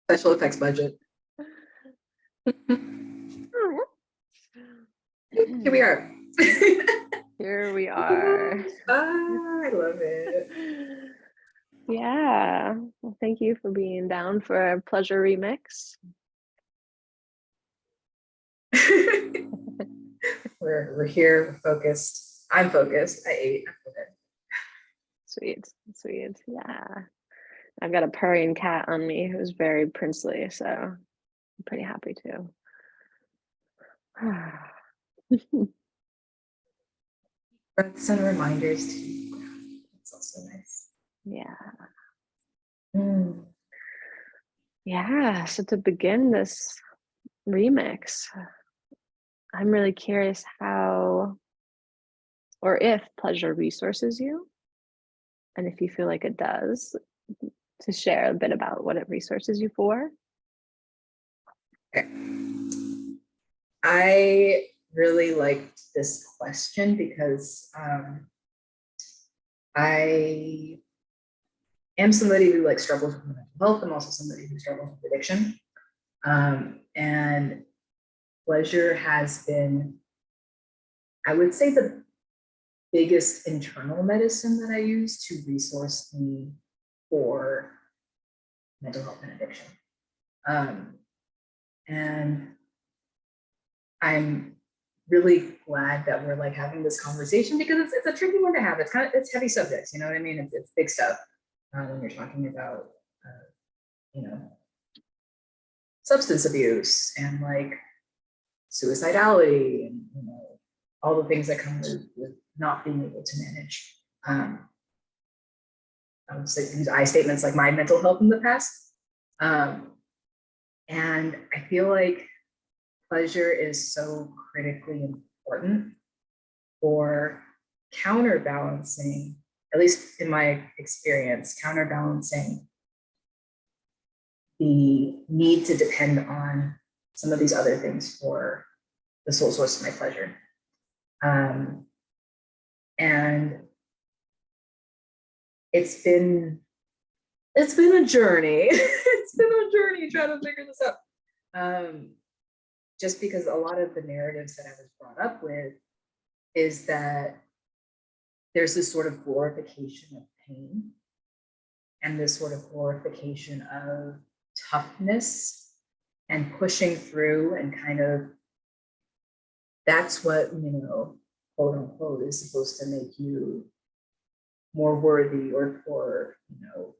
special effects budget. Here we are. Here we are. I love it. Yeah. Well, thank you for being down for a pleasure remix. We're here, we're focused. I'm focused. I ate. I'm focused. Sweet. Yeah. I've got a purring cat on me who's very princely, so I'm pretty happy too. Breaths and reminders to that's also nice. Yeah. Mm. Yeah. So to begin this remix, I'm really curious how or if pleasure resources you, and if you feel like it does, to share a bit about what it resources you for. Okay. I really liked this question because I am somebody who like struggles with mental health. I'm also somebody who struggles with addiction. And pleasure has been, I would say, the biggest internal medicine that I use to resource me for mental health and addiction. And I'm really glad that we're like having this conversation because it's a tricky one to have. It's heavy subjects, you know what I mean? It's big stuff when you're talking about, substance abuse and like suicidality and, all the things that come with not being able to manage. I would say use I statements like my mental health in the past. And I feel like pleasure is so critically important for counterbalancing, at least in my experience, counterbalancing the need to depend on some of these other things for the sole source of my pleasure. And it's been a journey. It's been a journey trying to figure this out. Just because a lot of the narratives that I was brought up with is that there's this sort of glorification of pain and this sort of glorification of toughness and pushing through, and kind of that's what, quote unquote, is supposed to make you more worthy or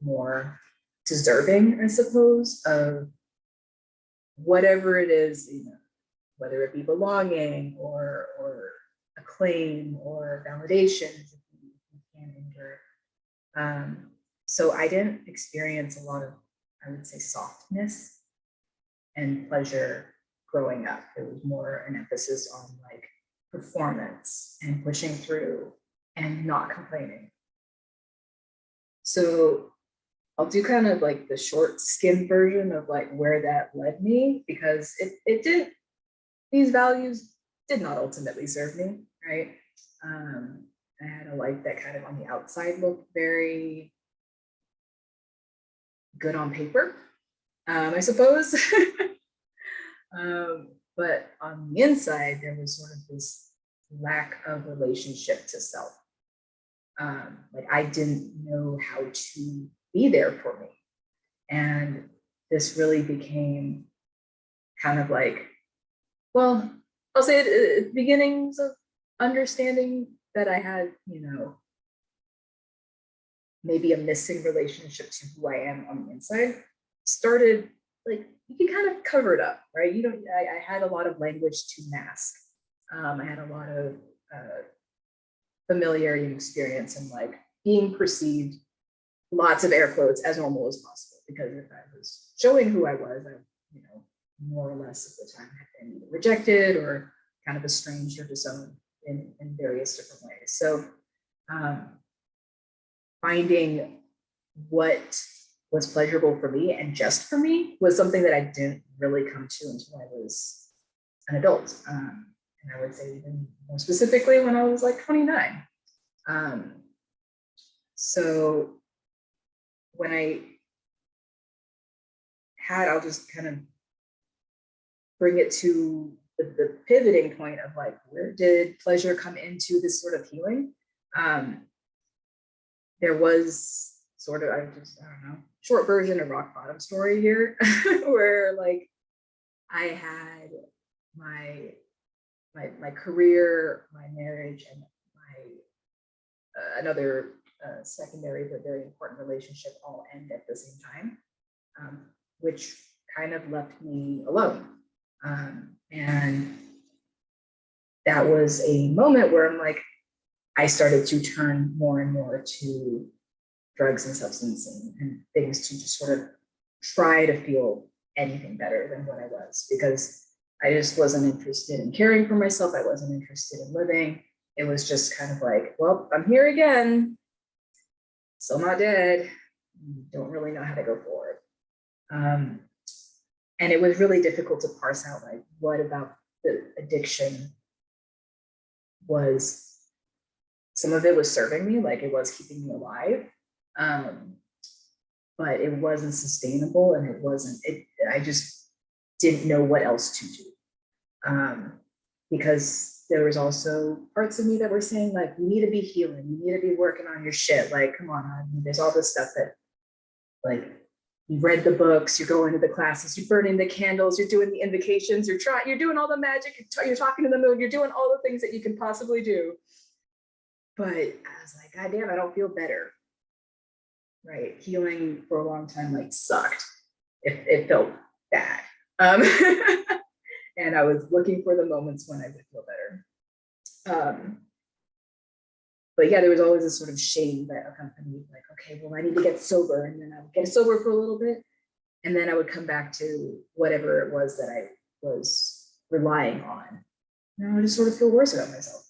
more deserving, I suppose, of whatever it is, whether it be belonging or acclaim or validation, if you can endure. So I didn't experience a lot of, I would say, softness and pleasure growing up. There was more an emphasis on like performance and pushing through and not complaining. So I'll do kind of like the short skin version of like where that led me, because these values did not ultimately serve me, right? I had a life that kind of on the outside looked very good on paper, I suppose. But on the inside, there was sort of this lack of relationship to self. Like I didn't know how to be there for me. And this really became kind of like, well, I'll say it, beginnings of understanding that I had, maybe a missing relationship to who I am on the inside. Started like, you can kind of cover it up, right? I had a lot of language to mask. I had a lot of familiarity and experience and like being perceived, lots of air quotes, as normal as possible. Because if I was showing who I was, I, more or less of the time had been either rejected or kind of estranged or disowned in various different ways. So finding what was pleasurable for me and just for me was something that I didn't really come to until I was an adult. And I would say even more specifically when I was like 29. So when I I'll just kind of bring it to the pivoting point of like, where did pleasure come into this sort of healing? There was sort of, I don't know, short version of rock bottom story here, where like I had my career, my marriage, and my another secondary but very important relationship all end at the same time, which kind of left me alone. And that was a moment where I'm like, I started to turn more and more to drugs and substance and things to just sort of try to feel anything better than what I was, because I just wasn't interested in caring for myself. I wasn't interested in living. It was just kind of like, well, I'm here again, still not dead, don't really know how to go forward. And it was really difficult to parse out, like, what about the addiction was, some of it was serving me, like it was keeping me alive, but it wasn't sustainable, and I just didn't know what else to do. Because there was also parts of me that were saying, like, you need to be healing, you need to be working on your shit, like, come on, there's all this stuff that, like, you read the books, you're going to the classes, you're burning the candles, you're doing the invocations, you're doing all the magic, you're talking to the moon, you're doing all the things that you can possibly do. But I was like, God damn, I don't feel better. Right? Healing for a long time, like, sucked. It felt bad. And I was looking for the moments when I would feel better. But yeah, there was always this sort of shame that accompanied, like, okay, well, I need to get sober. And then I would get sober for a little bit. And then I would come back to whatever it was that I was relying on. And I would just sort of feel worse about myself.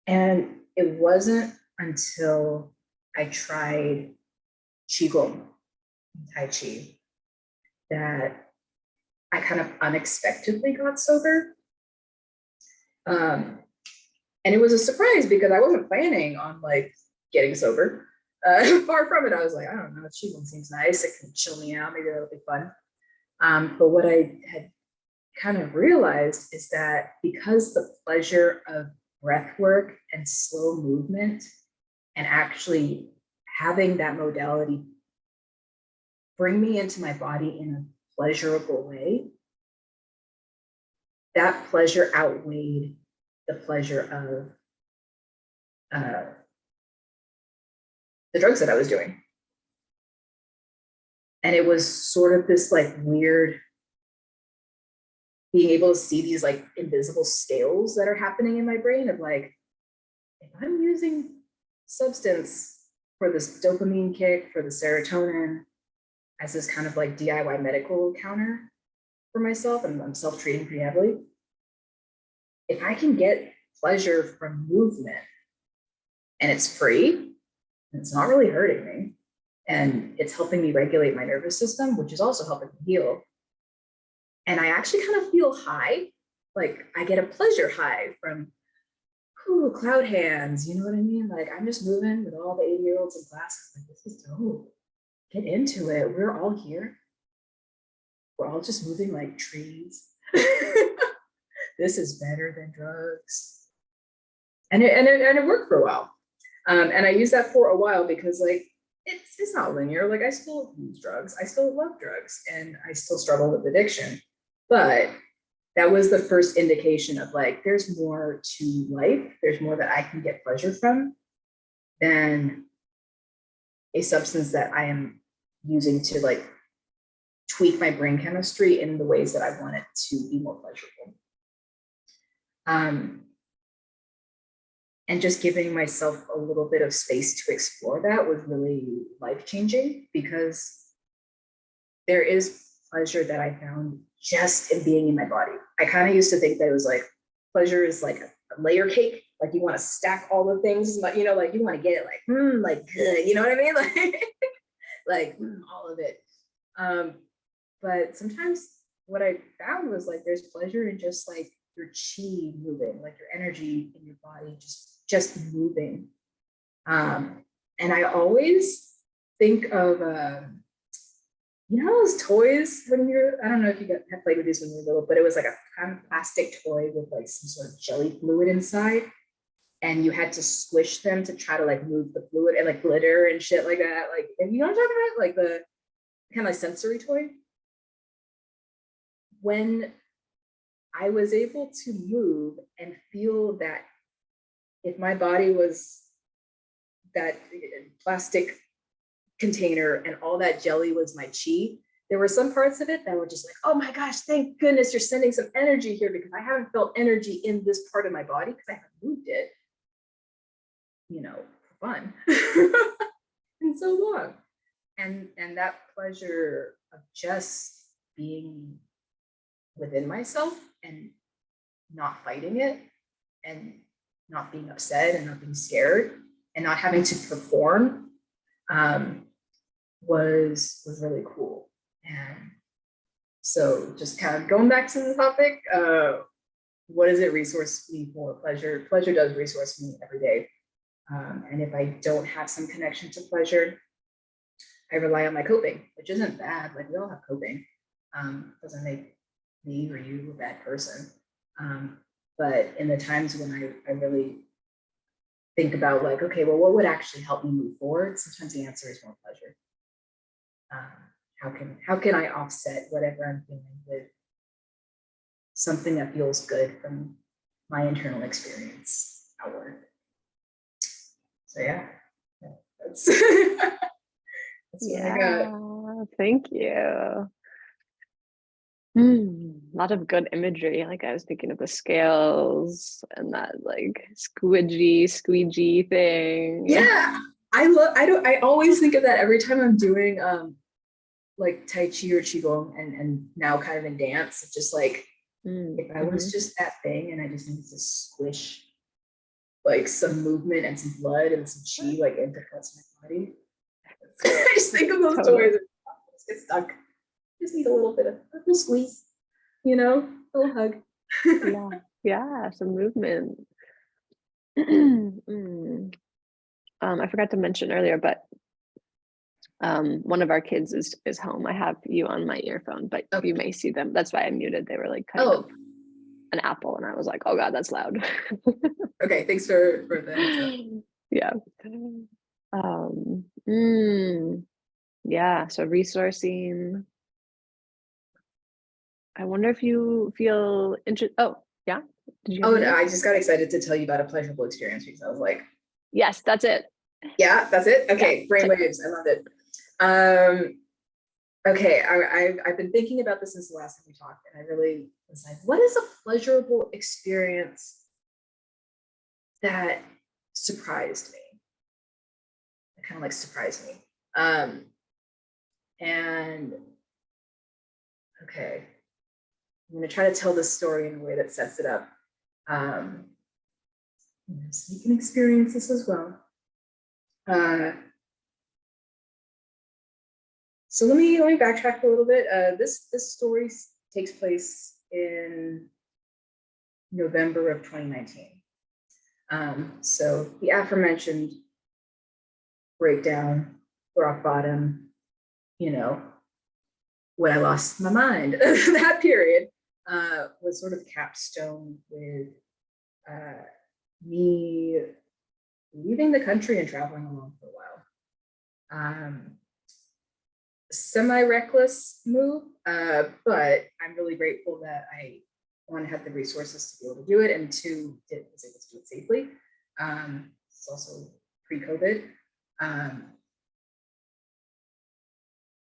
And it wasn't until I tried Qigong, Tai Chi, that I kind of unexpectedly got sober. And it was a surprise because I wasn't planning on, like, getting sober. Far from it. I was like, I don't know, Qigong seems nice. It can chill me out. Maybe that'll be fun. But what I had kind of realized is that because the pleasure of breath work and slow movement, and actually having that modality bring me into my body in a pleasurable way, that pleasure outweighed the pleasure of the drugs that I was doing. And it was sort of this, like, weird being able to see these, like, invisible scales that are happening in my brain of, like, if I'm using substance for this dopamine kick, for the serotonin, as this kind of like DIY medical counter for myself, and I'm self-treating pretty heavily, if I can get pleasure from movement and it's free, and it's not really hurting me, and it's helping me regulate my nervous system, which is also helping me heal, and I actually kind of feel high, like I get a pleasure high from, ooh, cloud hands, you know what I mean? Like, I'm just moving with all the 80-year-olds in classes, like, this is dope. Get into it. We're all here. We're all just moving like trees. This is better than drugs. And it worked for a while. And I used that for a while because, like, it's not linear. Like, I still use drugs. I still love drugs, and I still struggle with addiction. But that was the first indication of, like, there's more to life. There's more that I can get pleasure from than a substance that I am using to, like, tweak my brain chemistry in the ways that I want it to be more pleasurable. And just giving myself a little bit of space to explore that was really life-changing, because there is pleasure that I found just in being in my body. I kind of used to think that it was like, pleasure is like a layer cake. Like, you want to stack all the things, you know, like, you want to get it like good, you know what I mean? Like, all of it. But sometimes what I found was, like, there's pleasure in just, like, your chi moving, like your energy in your body just moving. And I always think of you know those toys when you're, I don't know if you have played with these when you were little, but it was like a kind of plastic toy with like some sort of jelly fluid inside. And you had to squish them to try to like move the fluid and like glitter and shit like that. Like, and you know what I'm talking about? Like the kind of like sensory toy. When I was able to move and feel that if my body was that plastic container and all that jelly was my chi, there were some parts of it that were just like, oh my gosh, thank goodness you're sending some energy here, because I haven't felt energy in this part of my body because I haven't moved it, you know, for fun in so long. And that pleasure of just being within myself and not fighting it and not being upset and not being scared and not having to perform was really cool. And so just kind of going back to the topic, what does it resource me for? Pleasure does resource me every day. And if I don't have some connection to pleasure, I rely on my coping, which isn't bad. Like we all have coping. Doesn't make me or you a bad person. But in the times when I really think about like, okay, well, what would actually help me move forward? Sometimes the answer is more pleasure. How can I offset whatever I'm feeling with something that feels good from my internal experience outward? So yeah, that's, that's what I got. Thank you. A lot of good imagery. Like I was thinking of the scales and that like squeegee thing. Yeah, I always think of that every time I'm doing like Tai Chi or Qigong and now kind of in dance. It's just like if I was just that thing and I just needed to squish like some movement and some blood and some chi like into parts of my body. I just think of those toys and get stuck. Just need a little bit of a little squeeze, you know, a little hug. Yeah, some movement. I forgot to mention earlier, but one of our kids is home. I have you on my earphone, but you may see them. That's why I muted. They were like cutting up an apple, and I was like, "Oh God, that's loud." Okay, thanks for that. Yeah. Yeah. So resourcing. I wonder if you feel interested. Oh, yeah. Did you? Oh no, I just got excited to tell you about a pleasurable experience because I was like, yes, that's it. Yeah, that's it. Okay, yeah, brainwaves. I love it. Okay, I've been thinking about this since the last time we talked, and I really was like, what is a pleasurable experience that surprised me? It kind of like surprised me. And okay, I'm going to try to tell this story in a way that sets it up. So you can experience this as well. So let me backtrack a little bit. This story takes place in November of 2019. So the aforementioned breakdown, rock bottom, you know, when I lost my mind, that period was sort of capstone with me leaving the country and traveling alone for a while. Semi-reckless move, but I'm really grateful that I, one, had the resources to be able to do it, and two, was able to do it safely. It's also pre-COVID.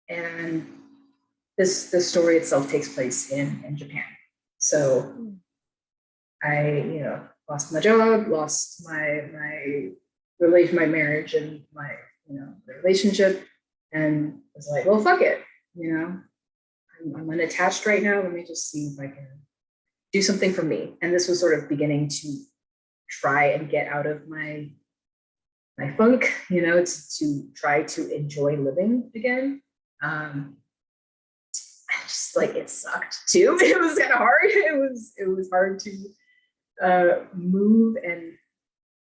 And the story itself takes place in Japan. So I, lost my job, lost my marriage and my, relationship, and was like, well, fuck it, I'm unattached right now. Let me just see if I can do something for me. And this was sort of beginning to try and get out of my funk, to try to enjoy living again. Just like it sucked too. It was kind of hard. It was hard to move and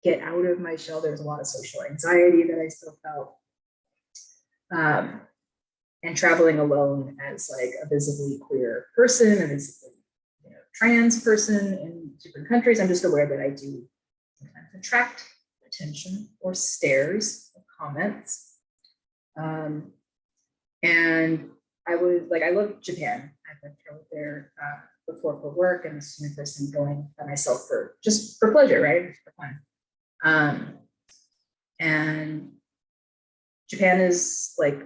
get out of my shell. There was a lot of social anxiety that I still felt. and traveling alone as like a visibly queer person, a visibly trans person in different countries. I'm just aware that I do sometimes attract attention or stares or comments. And I love Japan. I've traveled there before for work, and this is my first time going by myself for pleasure, right? Just for fun. And Japan is like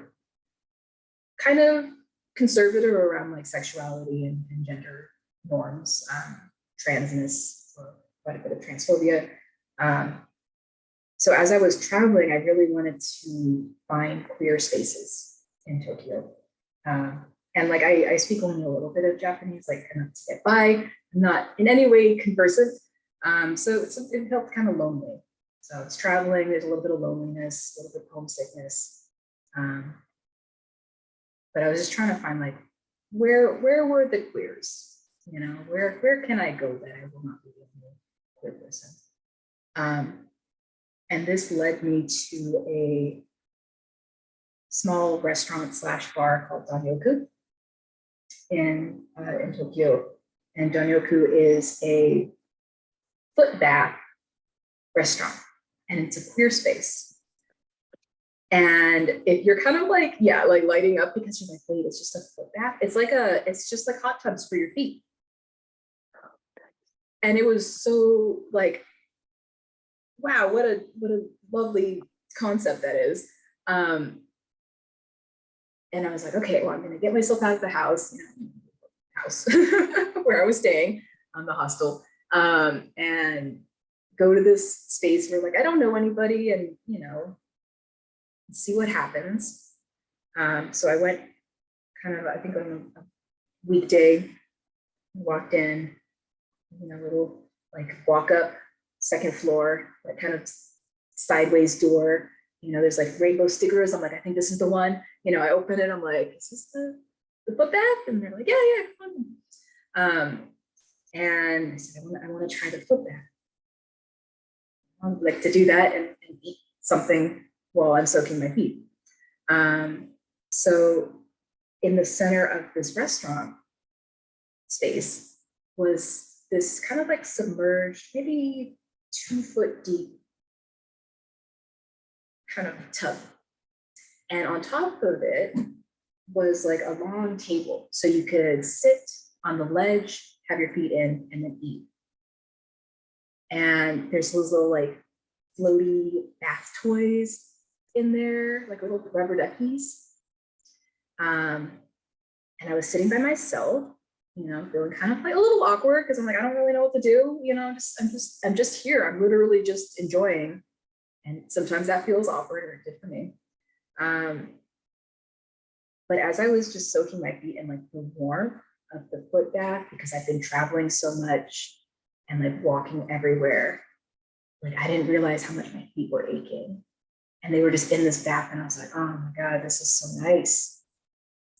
kind of conservative around like sexuality and gender norms, transness, or quite a bit of transphobia. So as I was traveling, I really wanted to find queer spaces in Tokyo. And like I speak only a little bit of Japanese, like enough to get by. I'm not in any way conversant. So it felt kind of lonely. So it's traveling, there's a little bit of loneliness, a little bit of homesickness. But I was just trying to find like, where were the queers? Where can I go that I will not be a queer person? And this led me to a small restaurant / bar called Danyoku in Tokyo. And Danyoku is a foot bath restaurant, and it's a queer space. And if you're kind of like, like lighting up because you're like, wait, it's just a foot bath. It's just like hot tubs for your feet. And it was so like, wow, what a lovely concept that is. And I was like, okay, well, I'm gonna get myself out of the house, where I was staying on the hostel, and go to this space where like I don't know anybody, and see what happens. So I went kind of, I think on a weekday, walked in, little like walk up, second floor, like kind of sideways door. There's like rainbow stickers. I'm like, I think this is the one. I open it. I'm like, is this the foot bath? And they're like, yeah, come on. And I said, I want to try the foot bath. I'd like to do that and eat something while I'm soaking my feet. So in the center of this restaurant space was this kind of like submerged, maybe 2 foot deep kind of tub. And on top of it was like a long table. So you could sit on the ledge, have your feet in, and then eat. And there's those little like floaty bath toys in there, like little rubber duckies. And I was sitting by myself, feeling kind of like a little awkward because I'm like, I don't really know what to do. I'm just here. I'm literally just enjoying. And sometimes that feels awkward, or it did for me. But as I was just soaking my feet in like the warmth of the foot bath, because I've been traveling so much and like walking everywhere, like I didn't realize how much my feet were aching. And they were just in this bath, and I was like, oh my God, this is so nice.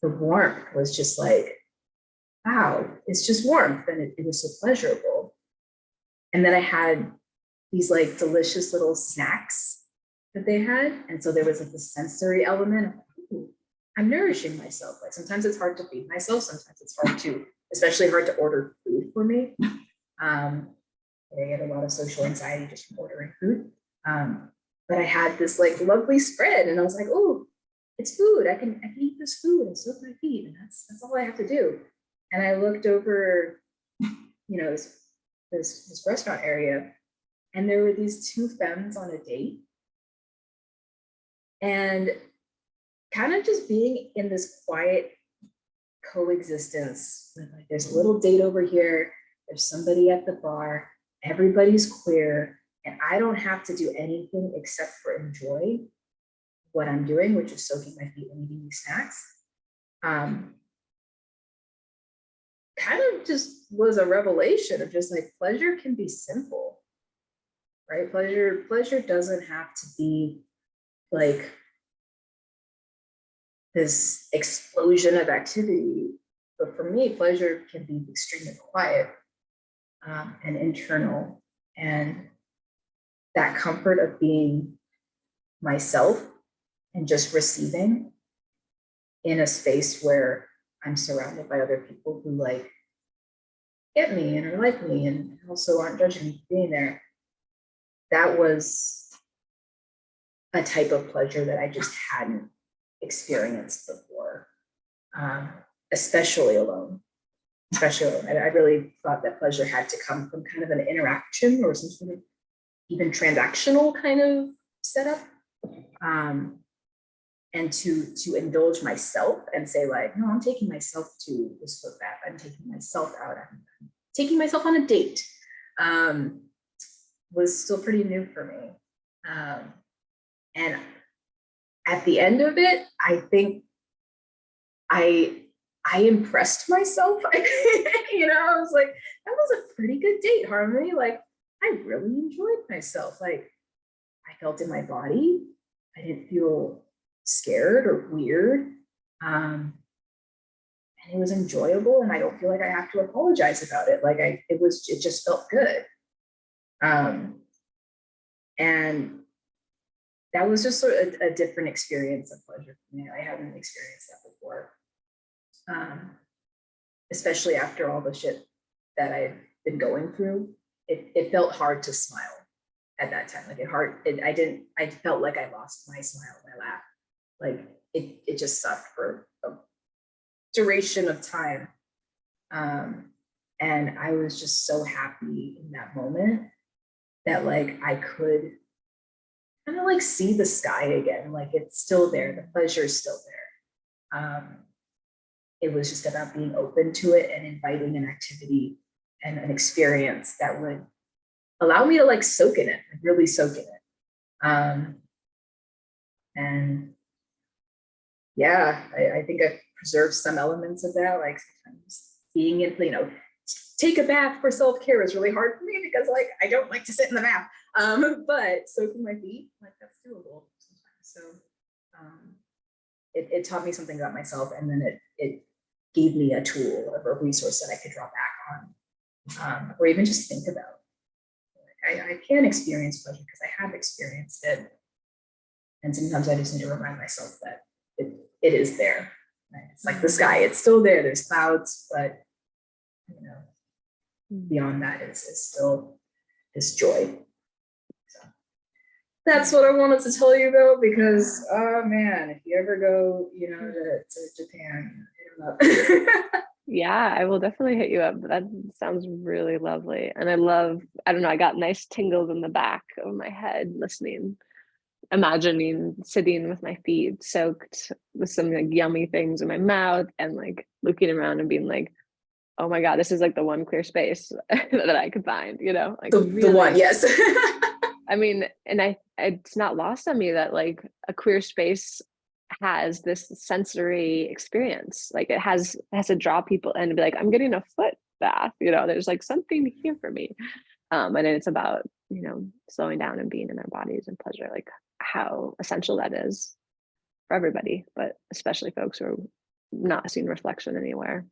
The warmth was just like, wow, it's just warmth, and it was so pleasurable. And then I had these like delicious little snacks that they had. And so there was like the sensory element of, ooh, I'm nourishing myself. Like sometimes it's hard to feed myself. Sometimes it's especially hard to order food for me. I get a lot of social anxiety just from ordering food. But I had this like lovely spread, and I was like, oh, it's food. I can eat this food and soak my feet, and that's all I have to do. And I looked over, this restaurant area, and there were these 2 femmes on a date, and kind of just being in this quiet coexistence with like, there's a little date over here, there's somebody at the bar, everybody's queer, and I don't have to do anything except for enjoy what I'm doing, which is soaking my feet and eating these snacks. Kind of just was a revelation of just like pleasure can be simple, right? Pleasure doesn't have to be like this explosion of activity. But for me, pleasure can be extremely quiet and internal. And that comfort of being myself and just receiving in a space where I'm surrounded by other people who like get me and are like me and also aren't judging me for being there. That was a type of pleasure that I just hadn't experienced before, especially alone. Especially alone. I really thought that pleasure had to come from kind of an interaction or some sort of even transactional kind of setup. And to indulge myself and say like, no, I'm taking myself to this foot bath. I'm taking myself out. I'm taking myself on a date. Was still pretty new for me. And at the end of it, I think I impressed myself. You know, I was like, that was a pretty good date, Harmony. Like, I really enjoyed myself. Like, I felt in my body. I didn't feel scared or weird. And it was enjoyable, and I don't feel like I have to apologize about it. Like it just felt good. And that was just sort of a different experience of pleasure for me. I hadn't experienced that before. Especially after all the shit that I've been going through, it felt hard to smile at that time. Like I felt like I lost my smile, my laugh. Like it just sucked for a duration of time. And I was just so happy in that moment that like I could kind of like see the sky again. Like it's still there, the pleasure is still there. It was just about being open to it and inviting an activity and an experience that would allow me to like soak in it, really soak in it. And yeah, I think I've preserved some elements of that, like sometimes being in, you know, take a bath for self-care is really hard for me because like I don't like to sit in the bath. But soaking my feet, like that's doable sometimes. So it taught me something about myself, and then it gave me a tool or a resource that I could draw back on, or even just think about. Like, I can experience pleasure because I have experienced it, and sometimes I just need to remind myself that it is there. Right? It's like the sky; it's still there. There's clouds, but you know, beyond that is still this joy. So that's what I wanted to tell you though, because oh man, if you ever go, you know, to Japan, hit 'em up. Yeah, I will definitely hit you up. That sounds really lovely. And I don't know, I got nice tingles in the back of my head listening, imagining sitting with my feet soaked with some like yummy things in my mouth and like looking around and being like, oh my God, this is like the one clear space that I could find, you know, like the really, one, yes. I mean, and it's not lost on me that like a queer space has this sensory experience. Like it has to draw people in and be like, I'm getting a foot bath, you know, there's like something here for me. And then it's about, you know, slowing down and being in their bodies and pleasure, like how essential that is for everybody, but especially folks who are not seeing reflection anywhere.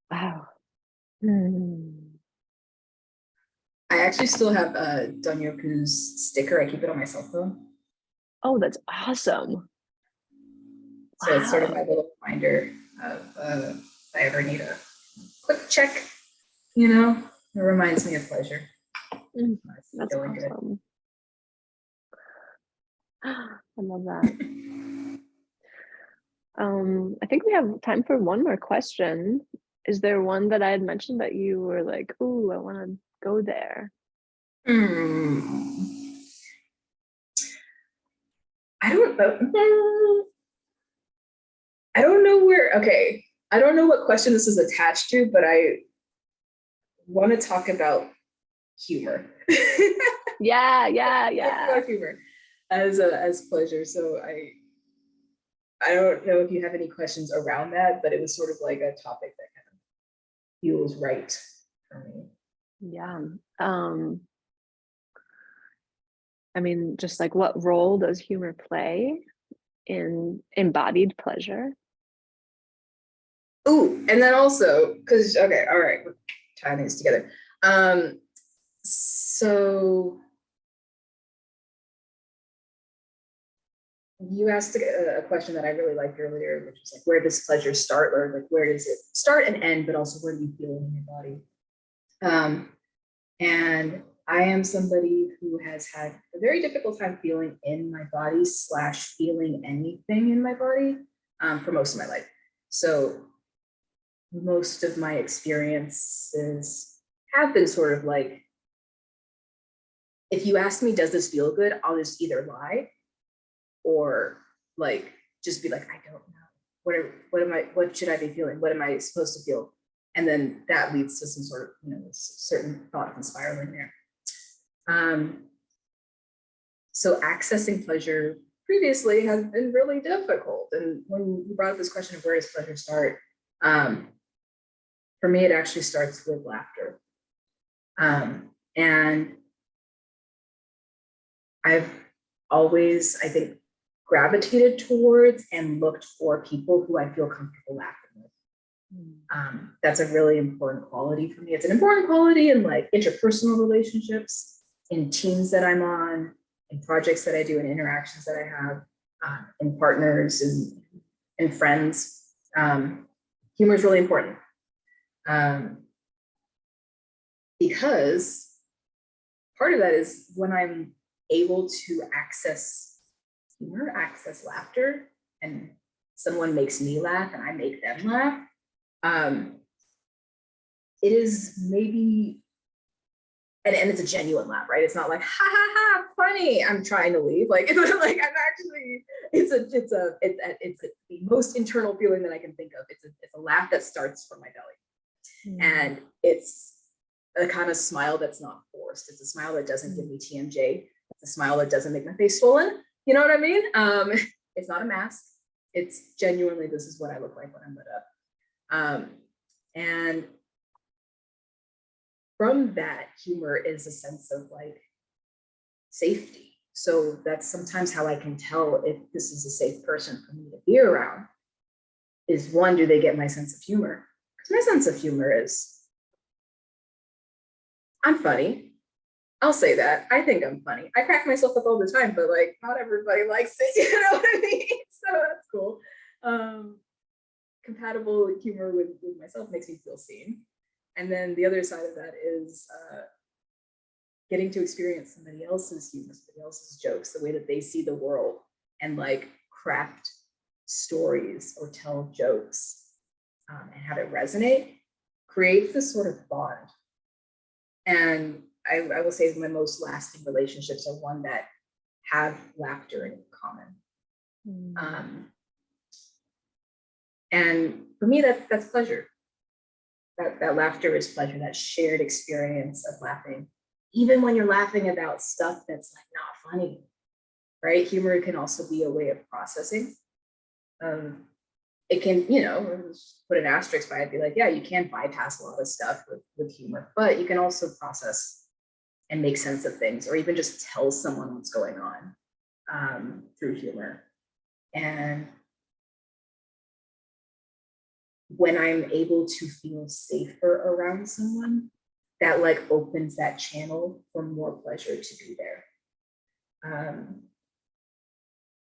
Wow. I actually still have Donyoku's sticker. I keep it on my cell phone. Oh, that's awesome. So it's sort of Wow. my little reminder of if I ever need a quick check, you know, it reminds me of pleasure. That's awesome. I love that. I think we have time for one more question. Is there one that I had mentioned that you were like, "Ooh, I want to go there"? I don't know. I don't know where. Okay, I don't know what question this is attached to, but I want to talk about humor. Yeah. About humor as pleasure. So I don't know if you have any questions around that, but it was sort of like a topic that kind of feels right for me. Yeah. I mean, just like what role does humor play in embodied pleasure? Ooh, and then also, because okay, all right, we're tying these together. So you asked a question that I really liked earlier, which was like, where does pleasure start, or like, where does it start and end, but also where do you feel it in your body? And I am somebody who has had a very difficult time feeling in my body / feeling anything in my body for most of my life. So most of my experiences have been sort of like, if you ask me, does this feel good? I'll just either lie or like just be like, I don't know. What should I be feeling? What am I supposed to feel? And then that leads to some sort of, certain thoughts and spiraling there. So accessing pleasure previously has been really difficult. And when you brought up this question of where does pleasure start, for me, it actually starts with laughter. And I've always, I think, gravitated towards and looked for people who I feel comfortable laughing with. That's a really important quality for me. It's an important quality in like interpersonal relationships, in teams that I'm on, in projects that I do, in interactions that I have, in partners and friends. Humor is really important because part of that is when I'm able to access humor, access laughter, and someone makes me laugh and I make them laugh. It is maybe, and it's a genuine laugh, right? It's not like, ha ha ha, funny, I'm trying to leave. Like, it's like, I'm actually, it's the most internal feeling that I can think of. It's a laugh that starts from my belly. And it's a kind of smile that's not forced. It's a smile that doesn't give me TMJ. It's a smile that doesn't make my face swollen. You know what I mean? It's not a mask. It's genuinely, this is what I look like when I'm lit up. And from that, humor is a sense of like safety. So that's sometimes how I can tell if this is a safe person for me to be around, is one, do they get my sense of humor? Because my sense of humor is, I'm funny. I'll say that. I think I'm funny. I crack myself up all the time, but like not everybody likes it, you know what I mean? So that's cool. Compatible humor with myself makes me feel seen. And then the other side of that is getting to experience somebody else's humor, somebody else's jokes, the way that they see the world, and like craft stories or tell jokes and have it resonate, creates this sort of bond. And I will say my most lasting relationships are one that have laughter in common. And for me, that's pleasure. That laughter is pleasure, that shared experience of laughing, even when you're laughing about stuff that's like not funny, right? Humor can also be a way of processing. It can, put an asterisk by it, be like, yeah, you can bypass a lot of stuff with humor, but you can also process and make sense of things, or even just tell someone what's going on through humor. And when I'm able to feel safer around someone, that like opens that channel for more pleasure to be there.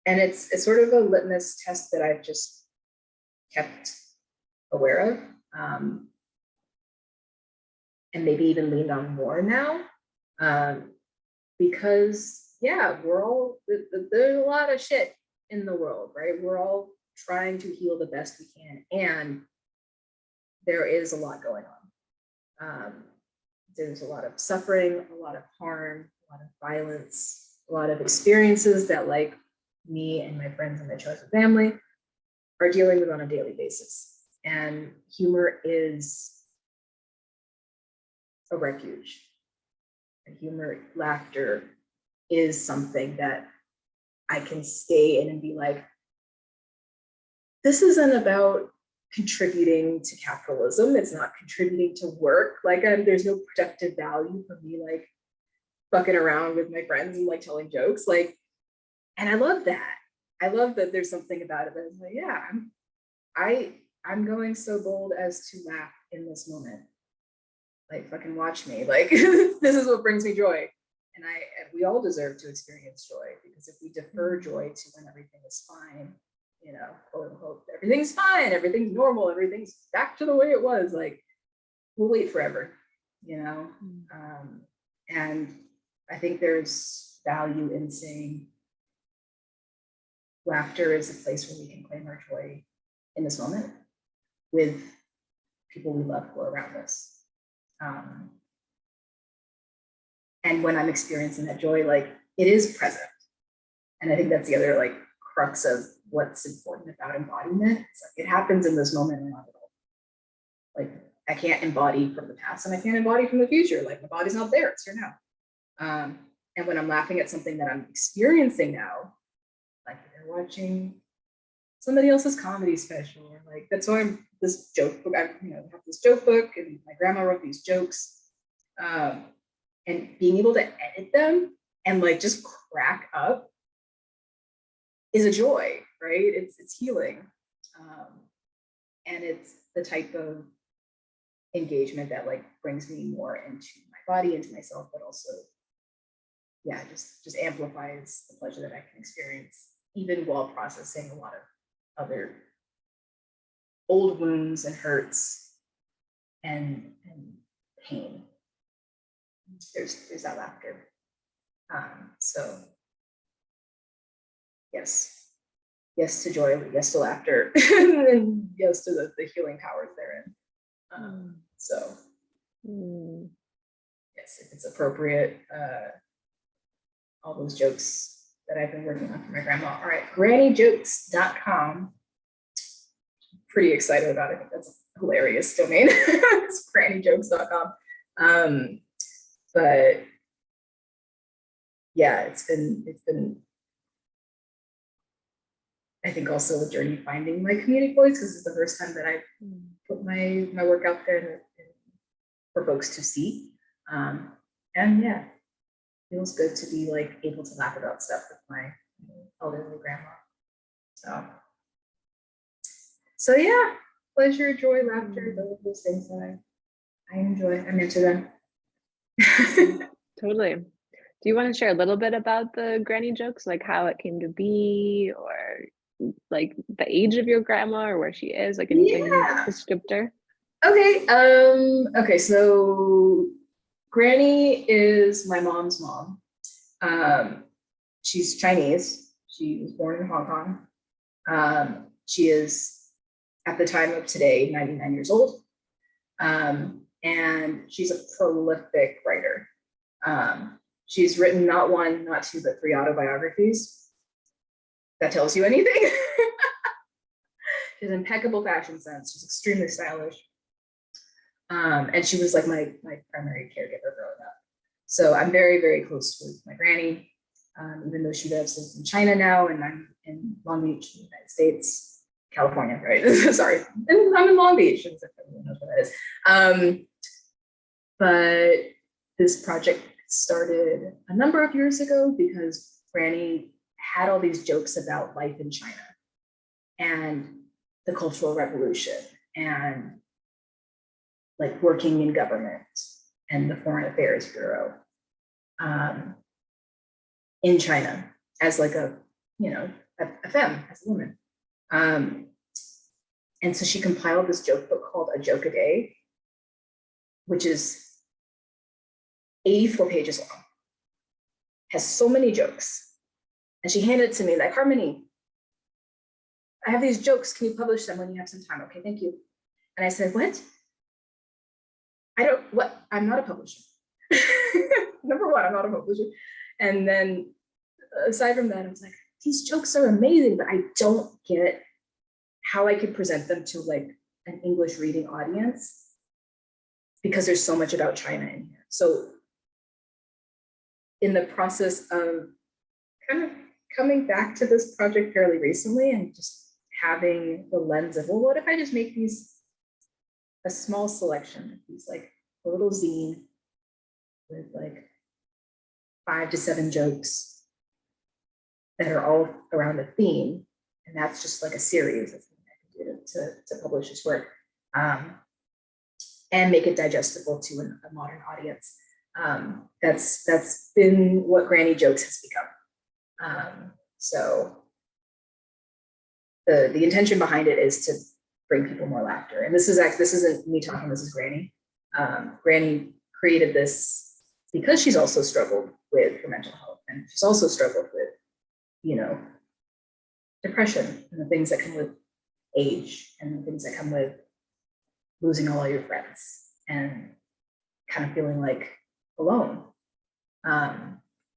And it's sort of a litmus test that I've just kept aware of, and maybe even leaned on more now, because yeah, there's a lot of shit in the world, right? We're all trying to heal the best we can, and there is a lot going on. There's a lot of suffering, a lot of harm, a lot of violence, a lot of experiences that like me and my friends and my chosen family are dealing with on a daily basis. And humor is a refuge. And humor, laughter is something that I can stay in and be like, this isn't about contributing to capitalism. It's not contributing to work. Like, there's no productive value for me, like fucking around with my friends and like telling jokes. Like, and I love that. I love that there's something about it that's like, yeah, I'm going so bold as to laugh in this moment. Like, fucking watch me. Like, this is what brings me joy. And we all deserve to experience joy, because if we defer joy to when everything is fine, you know, quote unquote, everything's fine, everything's normal, everything's back to the way it was, like, we'll wait forever, you know? And I think there's value in saying laughter is a place where we can claim our joy in this moment with people we love who are around us. And when I'm experiencing that joy, like, it is present. And I think that's the other, like, crux of what's important about embodiment. It's like, it happens in this moment and not at all. Like, I can't embody from the past and I can't embody from the future. Like, my body's not there, it's here now. And when I'm laughing at something that I'm experiencing now, like they're watching somebody else's comedy special, or like, that's why I'm this joke book. I have this joke book, and my grandma wrote these jokes. And being able to edit them and like just crack up is a joy, right? It's healing. And it's the type of engagement that like brings me more into my body, into myself, but also, yeah, just amplifies the pleasure that I can experience, even while processing a lot of other old wounds and hurts and pain. There's that laughter. So yes to joy, yes to laughter, and yes to the healing powers therein. So yes, if it's appropriate, all those jokes that I've been working on for my grandma are at grannyjokes.com. Pretty excited about it. I think that's a hilarious domain. It's grannyjokes.com. But yeah, it's been I think also a journey finding my comedic voice, because it's the first time that I put my work out there for folks to see. And yeah, feels good to be like able to laugh about stuff with my elderly grandma. So yeah, pleasure, joy, laughter, those things that I enjoy. I'm into them. Totally. Do you want to share a little bit about the granny jokes, like how it came to be, or like the age of your grandma, or where she is, like anything descriptor? Okay, so Granny is my mom's mom. She's Chinese. She was born in Hong Kong. She is, at the time of today, 99 years old. And she's a prolific writer. She's written not one, not two, but 3 autobiographies. That tells you anything. She has impeccable fashion sense. She's extremely stylish. And she was like my primary caregiver growing up. So I'm very, very close with my granny, even though she lives in China now, and I'm in Long Beach, United States, California, right? Sorry, and I'm in Long Beach, if everyone knows what that is. But this project started a number of years ago because Granny had all these jokes about life in China and the Cultural Revolution and like working in government and the Foreign Affairs Bureau in China as like a femme, as a woman. And so she compiled this joke book called A Joke a Day, which is 84 pages long, has so many jokes. And she handed it to me like, Harmony, I have these jokes. Can you publish them when you have some time? Okay, thank you. And I said, what? I'm not a publisher. Number one, I'm not a publisher. And then aside from that, I was like, these jokes are amazing, but I don't get how I could present them to like an English reading audience because there's so much about China in here. So in the process of kind of coming back to this project fairly recently and just having the lens of, well, what if I just make these a small selection of these, like a little zine with like 5 to 7 jokes that are all around a theme. And that's just like a series of things I can do to publish this work and make it digestible to a modern audience. That's been what Granny Jokes has become. So the intention behind it is to bring people more laughter. And this isn't me talking, this is Granny. Granny created this because she's also struggled with her mental health, and she's also struggled with, depression and the things that come with age and the things that come with losing all your friends and kind of feeling like alone.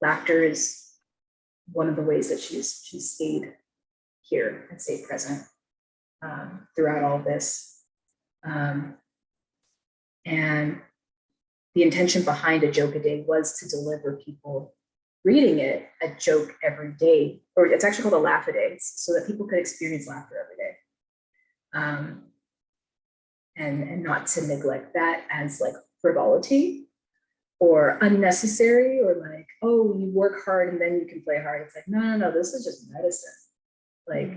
Laughter is one of the ways that she's stayed here and stayed present throughout all this. And the intention behind a joke a day was to deliver people reading it a joke every day, or it's actually called a laugh a day, so that people could experience laughter every day. And not to neglect that as like frivolity or unnecessary, or like, oh, you work hard and then you can play hard. It's like, no, this is just medicine. Like,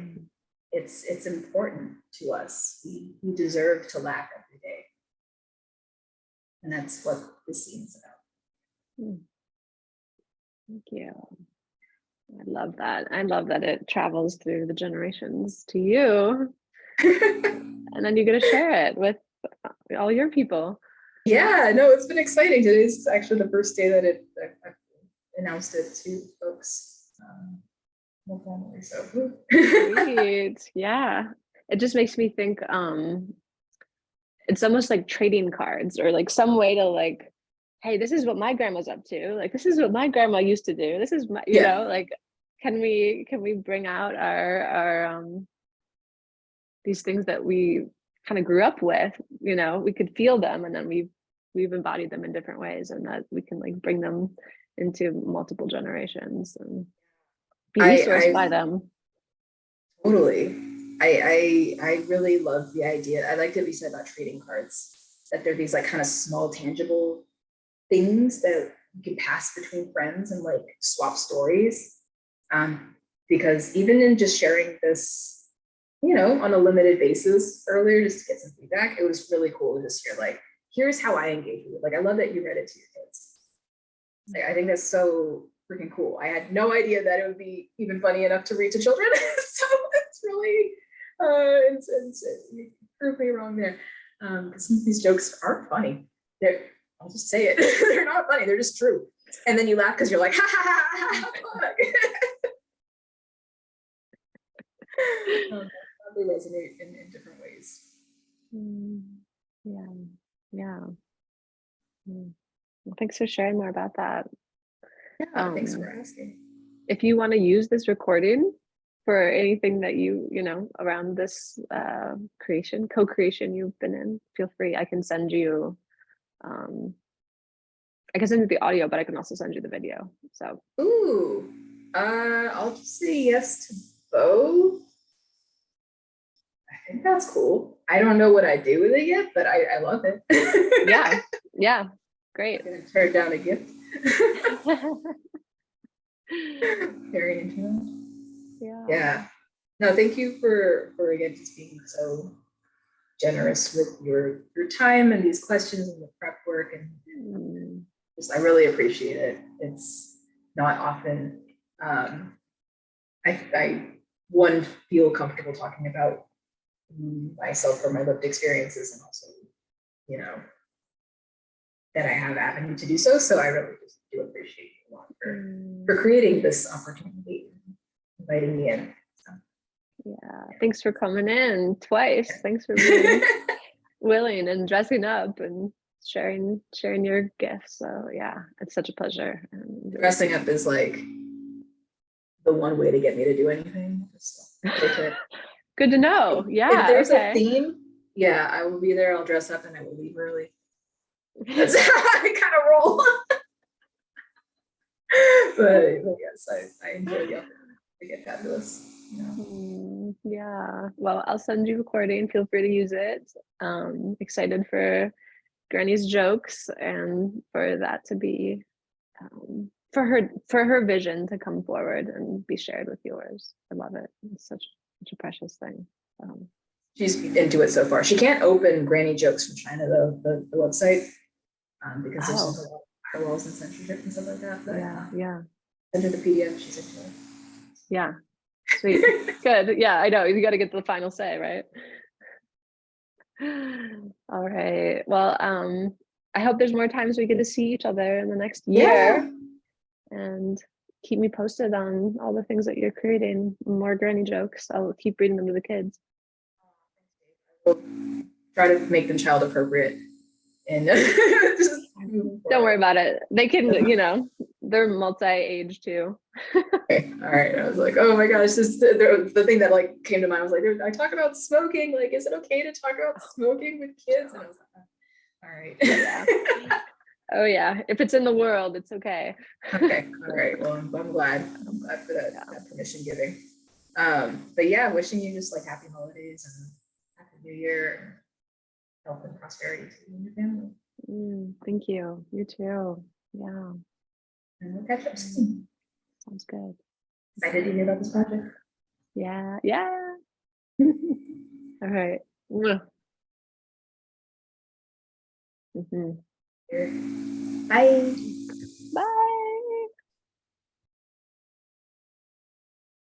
it's important to us. We deserve to laugh every day. And that's what this scene is about. Thank you. I love that. I love that it travels through the generations to you. And then you get to share it with all your people. Yeah, no, it's been exciting. Today's actually the first day that I announced it to folks. So Great. Yeah. It just makes me think it's almost like trading cards, or like some way to like, hey, this is what my grandma's up to. Like, this is what my grandma used to do. This is my, like, can we bring out our these things that we kind of grew up with, we could feel them, and then we've embodied them in different ways, and that we can like bring them into multiple generations and be resourced by them. Totally. I really love the idea. I like that we said about trading cards, that they're these like kind of small, tangible things that you can pass between friends and like swap stories. Because even in just sharing this, on a limited basis earlier, just to get some feedback, it was really cool to just hear like, here's how I engage with it. Like, I love that you read it to your kids. Like, I think that's so freaking cool. I had no idea that it would be even funny enough to read to children. So it's really, you proved me wrong there. Because some of these jokes aren't funny. I'll just say it. They're not funny. They're just true. And then you laugh because you're like, ha ha ha ha. They resonate in different ways. Yeah. Well, thanks for sharing more about that. Yeah, thanks for asking. If you want to use this recording for anything that you around this co-creation you've been in, feel free. I can send you the audio, but I can also send you the video. So I'll just say yes to both. I think that's cool. I don't know what I do with it yet, but I love it. Yeah, great. I'm gonna turn down a gift. Very intimate. Yeah. No, thank you for again just being so generous with your time and these questions and the prep work, and I really appreciate it. It's not often I feel comfortable talking about myself or my lived experiences, and also that I have avenue to do so. So I really just do appreciate you a lot for creating this opportunity, inviting me in. So. Yeah, thanks for coming in twice. Thanks for being willing and dressing up and sharing your gifts. So yeah, it's such a pleasure. Dressing up is like the one way to get me to do anything. Good to know. Yeah. If there's a theme, I will be there. I'll dress up and I will leave early. That's how I kind of roll. but yes, I enjoy the opportunity to get fabulous. Yeah. Well, I'll send you a recording. Feel free to use it. Excited for Granny's jokes and for that to be for her vision to come forward and be shared with yours. I love it. It's such a precious thing. She's into it so far. She can't open Granny Jokes from China though, the website, because there's a lot of firewalls and censorship and stuff like that. But Yeah. send her the PDF. She's into it. Yeah. Sweet. Good. Yeah, I know. You got to get the final say, right? All right. Well, I hope there's more times we get to see each other in the next year, and keep me posted on all the things that you're creating. More granny jokes. I'll keep reading them to the kids. We'll try to make them child appropriate and just Don't worry about it. They can, they're multi-age too. Okay. All right. I was like, oh my gosh, the thing that like came to mind was like, I talk about smoking. Like, is it okay to talk about smoking with kids? And I was like, all right. Yeah. Oh yeah. If it's in the world, it's okay. Okay. All right. Well, I'm glad. I'm glad for that permission giving. But yeah, wishing you just like happy holidays and happy new year, health and prosperity to you and your family. Thank you. You too. Yeah. And we'll catch up soon. Sounds good. Excited to hear about this project. Yeah. All right. Bye.